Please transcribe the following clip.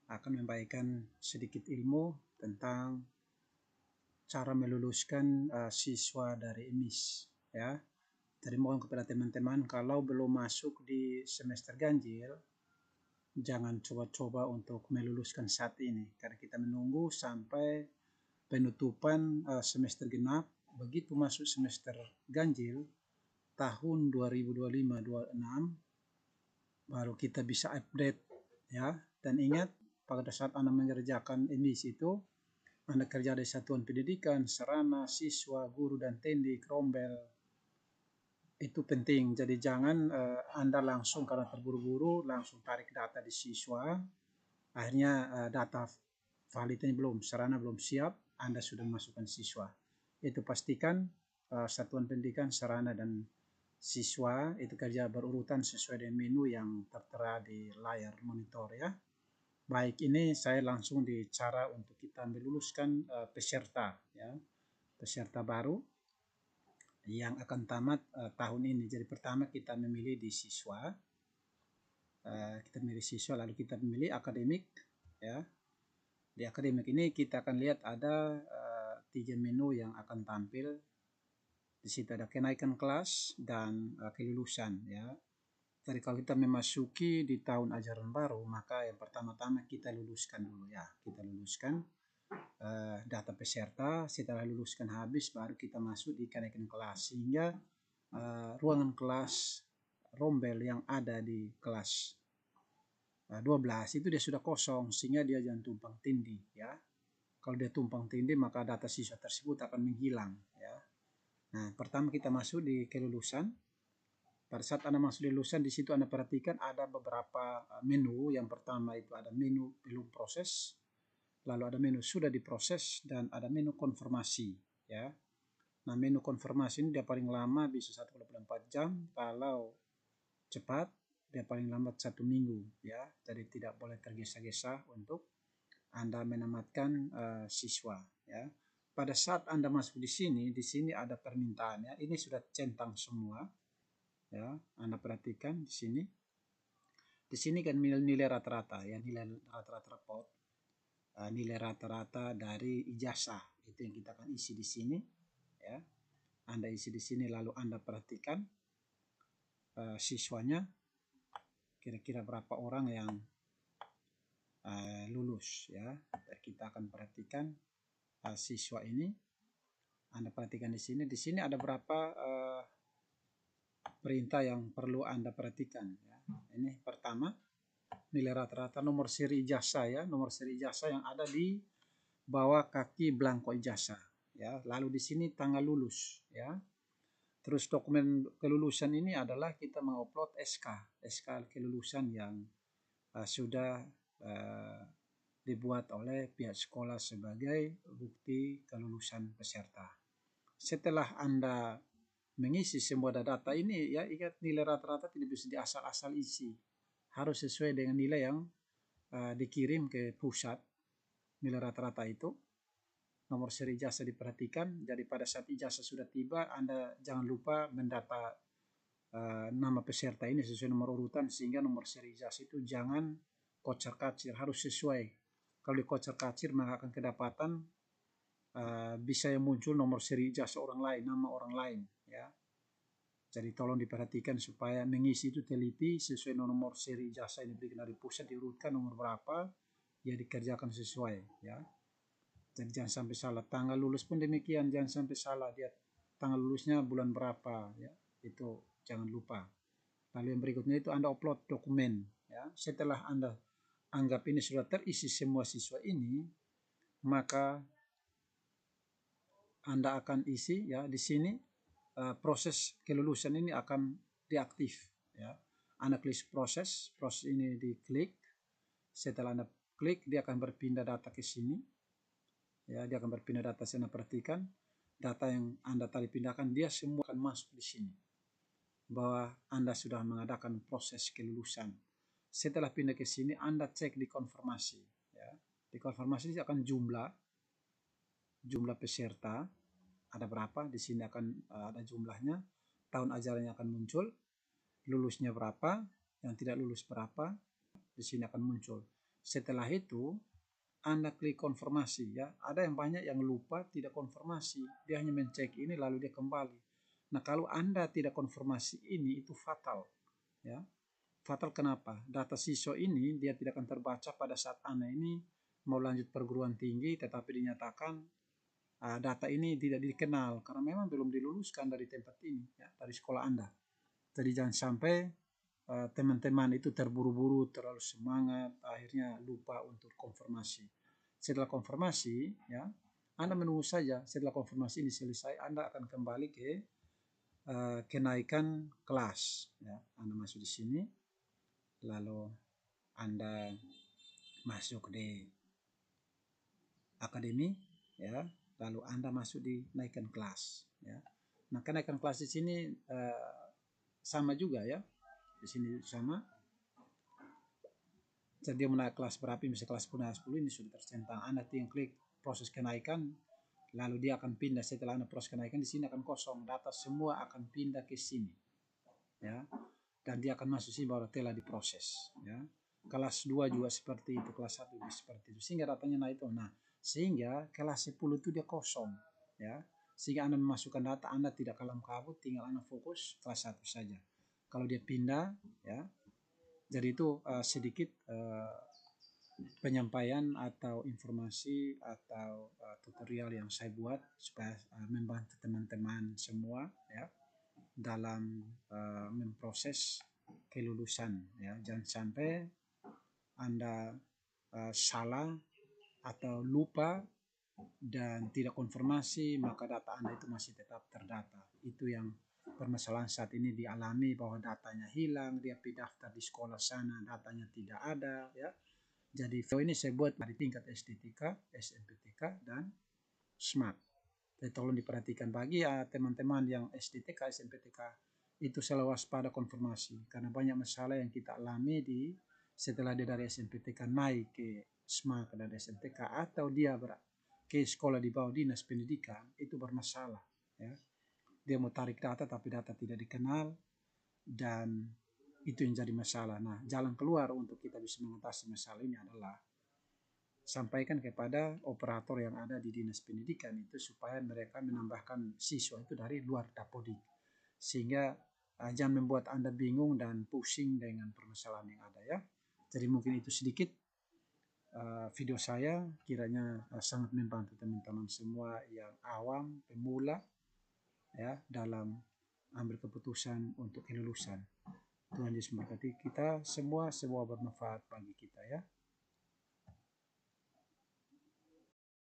akan membagikan sedikit ilmu tentang cara meluluskan siswa dari IMIS, ya. Jadi mohon kepada teman-teman, kalau belum masuk di semester ganjil, jangan coba-coba untuk meluluskan saat ini, karena kita menunggu sampai penutupan semester genap. Begitu masuk semester ganjil tahun 2025-26 baru kita bisa update, ya. Dan ingat, pada saat Anda mengerjakan IMIS itu, Anda kerja di satuan pendidikan, sarana, siswa, guru, dan tendik, rombel. Itu penting. Jadi jangan Anda langsung karena terburu-buru langsung tarik data di siswa. Akhirnya data validnya belum, sarana belum siap, Anda sudah memasukkan siswa. Itu pastikan satuan pendidikan, sarana, dan siswa itu kerja berurutan sesuai dengan menu yang tertera di layar monitor, ya. Baik, ini saya langsung di cara untuk kita meluluskan peserta, ya, peserta baru yang akan tamat tahun ini. Jadi pertama kita memilih di siswa, kita memilih siswa, lalu kita memilih akademik, ya. Di akademik ini kita akan lihat ada 3 menu yang akan tampil. Di situ ada kenaikan kelas dan kelulusan, ya. Jadi kalau kita memasuki di tahun ajaran baru, maka yang pertama-tama kita luluskan dulu, ya. Kita luluskan data peserta. Setelah luluskan habis, baru kita masuk di kenaikan kelas, sehingga ruangan kelas rombel yang ada di kelas 12 itu dia sudah kosong, sehingga dia jangan tumpang tindih, ya. Kalau dia tumpang tindih, maka data siswa tersebut akan menghilang, ya. Nah, pertama kita masuk di kelulusan. Pada saat Anda masuk di lulusan, di situ Anda perhatikan ada beberapa menu. Yang pertama itu ada menu belum proses, lalu ada menu sudah diproses, dan ada menu konfirmasi, ya. Nah, menu konfirmasi ini dia paling lama bisa 1,4 jam, kalau cepat dia paling lambat 1 minggu, ya. Jadi tidak boleh tergesa-gesa untuk Anda menamatkan siswa, ya. Pada saat Anda masuk di sini ada permintaannya. Ini sudah centang semua, ya. Anda perhatikan di sini. Di sini kan nilai rata-rata, ya, nilai rata-rata rapot, nilai rata-rata dari ijazah itu yang kita akan isi di sini, ya. Anda isi di sini, lalu Anda perhatikan siswanya kira-kira berapa orang yang lulus, ya. Kita akan perhatikan siswa ini. Anda perhatikan di sini. Di sini ada berapa perintah yang perlu Anda perhatikan, ya. Ini pertama, nilai rata-rata nomor seri ijazah, ya, nomor seri ijazah yang ada di bawah kaki belangko ijazah, ya. Lalu di sini tanggal lulus, ya. Terus dokumen kelulusan ini adalah kita mengupload SK kelulusan yang sudah dibuat oleh pihak sekolah sebagai bukti kelulusan peserta. Setelah Anda mengisi semua data ini, ya, ingat nilai rata-rata tidak bisa diasal-asal isi. Harus sesuai dengan nilai yang dikirim ke pusat. Nilai rata-rata itu. Nomor seri ijazah diperhatikan. Jadi pada saat ijazah sudah tiba, Anda jangan lupa mendata nama peserta ini sesuai nomor urutan, sehingga nomor seri ijazah itu jangan kocar-kacir, harus sesuai. Kalau dikocar-kacir maka akan kedapatan bisa yang muncul nomor seri ijazah orang lain, nama orang lain, ya. Jadi tolong diperhatikan supaya mengisi itu teliti sesuai nomor seri ijazah ini diberikan dari pusat, diurutkan nomor berapa, ya, dikerjakan sesuai, ya. Jadi jangan sampai salah. Tanggal lulus pun demikian, jangan sampai salah, dia tanggal lulusnya bulan berapa, ya, itu jangan lupa. Lalu yang berikutnya itu Anda upload dokumen, ya. Setelah Anda anggap ini sudah terisi semua siswa ini, maka Anda akan isi, ya, di sini proses kelulusan ini akan diaktif, ya. Anda klik proses ini diklik. Setelah Anda klik, dia akan berpindah data ke sini, ya. Dia akan berpindah data. Saya perhatikan data yang Anda tadi pindahkan, dia semua akan masuk di sini, bahwa Anda sudah mengadakan proses kelulusan. Setelah pindah ke sini, Anda cek di konfirmasi, ya. Di konfirmasi akan jumlah peserta ada berapa. Di sini akan ada jumlahnya, tahun ajarannya akan muncul, lulusnya berapa, yang tidak lulus berapa, di sini akan muncul. Setelah itu Anda klik konfirmasi ya. Ada yang banyak yang lupa tidak konfirmasi. Dia hanya mencek ini lalu dia kembali. Nah, kalau Anda tidak konfirmasi ini itu fatal ya. Fatal kenapa? Data siswa ini dia tidak akan terbaca pada saat Anda ini mau lanjut perguruan tinggi tetapi dinyatakan data ini tidak dikenal karena memang belum diluluskan dari tempat ini ya, dari sekolah Anda. Jadi jangan sampai teman-teman itu terburu-buru, terlalu semangat, akhirnya lupa untuk konfirmasi. Setelah konfirmasi, ya, Anda menunggu saja. Setelah konfirmasi ini selesai, Anda akan kembali ke kenaikan kelas. Ya. Anda masuk di sini, lalu Anda masuk di akademi, ya, lalu Anda masuk di naikkan kelas. Ya. Nah, kenaikan kelas di sini sama juga ya. Di sini sama. Jadi dia menaik kelas berapa, misalnya kelas 10 ini sudah tercentang. Anda tinggal klik proses kenaikan, lalu dia akan pindah. Setelah Anda proses kenaikan di sini akan kosong, data semua akan pindah ke sini, ya. Dan dia akan masuk sini baru telah diproses, ya. Kelas 2 juga seperti itu, kelas 1 juga seperti itu. Sehingga datanya naik itu. Nah, sehingga kelas 10 itu dia kosong, ya. Sehingga Anda memasukkan data Anda tidak kalam kabut, tinggal Anda fokus kelas 1 saja. Kalau dia pindah, ya. Jadi itu sedikit penyampaian atau informasi atau tutorial yang saya buat supaya membantu teman-teman semua ya dalam memproses kelulusan ya. Jangan sampai Anda salah atau lupa dan tidak konfirmasi, maka data Anda itu masih tetap terdata. Itu yang permasalahan saat ini dialami, bahwa datanya hilang, dia daftar di sekolah sana, datanya tidak ada ya. Jadi video ini saya buat dari tingkat SDTK, SMPTK, dan SMAK. Jadi tolong diperhatikan bagi teman-teman yang SDTK, SMPTK itu selalu waspada konfirmasi karena banyak masalah yang kita alami setelah dia dari SMPTK naik ke SMAK dan SMTK atau dia ke sekolah di bawah dinas pendidikan itu bermasalah ya. Dia mau tarik data tapi data tidak dikenal dan itu yang jadi masalah. Nah, jalan keluar untuk kita bisa mengatasi masalah ini adalah sampaikan kepada operator yang ada di dinas pendidikan itu supaya mereka menambahkan siswa itu dari luar Dapodik. Sehingga jangan membuat Anda bingung dan pusing dengan permasalahan yang ada ya. Jadi mungkin itu sedikit video saya, kiranya sangat membantu teman-teman semua yang awam, pemula ya dalam ambil keputusan untuk kelulusan. Tuhan Yesus memberkati kita semua bermanfaat bagi kita ya.